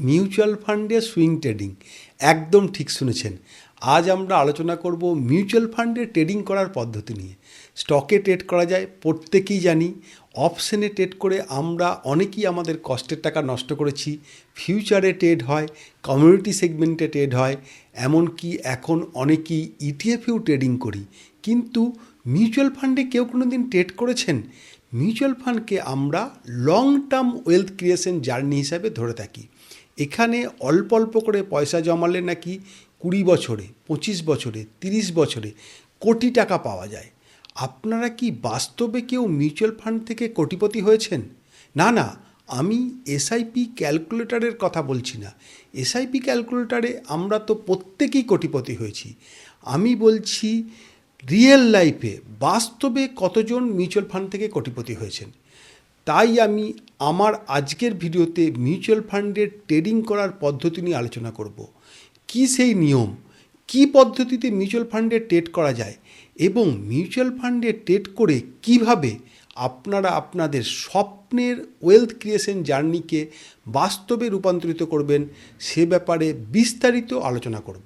Mutual ফান্ডে swing trading, একদম ঠিক শুনেছেন। আজ আমরা আলোচনা করব মিউচুয়াল ফান্ডে ট্রেডিং করার পদ্ধতি নিয়ে। স্টকে ট্রেড করা যায় প্রত্যেকেই জানি, অপশনে ট্রেড করে আমরা অনেকেই আমাদের কষ্টের টাকা নষ্ট করেছি। ফিউচারে ট্রেড হয়, কমিউনিটি সেগমেন্টে ট্রেড হয়, এমনকি এখন অনেকেই ইটিএফেও ট্রেডিং করি। কিন্তু মিউচুয়াল ফান্ডে কেউ কোনো দিন ট্রেড করেছেন? মিউচুয়াল ফান্ডকে আমরা long term wealth creation journey হিসাবে ধরে থাকি। এখানে অল্প অল্প করে পয়সা জমালে নাকি 20 বছরে, 25 বছরে, 30 বছরে কোটি টাকা পাওয়া যায়। আপনারা কি বাস্তবে কেউ মিউচুয়াল ফান্ড থেকে কোটিপতি হয়েছেন? না না, আমি এসআইপি ক্যালকুলেটরের কথা বলছি না। এসআইপি ক্যালকুলেটরে আমরা তো প্রত্যেকেই কোটিপতি হয়েছি। আমি বলছি রিয়েল লাইফে বাস্তবে কতজন মিউচুয়াল ফান্ড থেকে কোটিপতি হয়েছেন। তাই আমি আমার আজকের ভিডিওতে মিউচুয়াল ফান্ডের ট্রেডিং করার পদ্ধতি নিয়ে আলোচনা করব। কি সেই নিয়ম, কি পদ্ধতিতে মিউচুয়াল ফান্ডে ট্রেড করা যায় এবং মিউচুয়াল ফান্ডে ট্রেড করে কিভাবে আপনারা আপনাদের স্বপ্নের ওয়েলথ ক্রিয়েশন জার্নিকে বাস্তবে রূপান্তরিত করবেন, সে ব্যাপারে বিস্তারিত আলোচনা করব।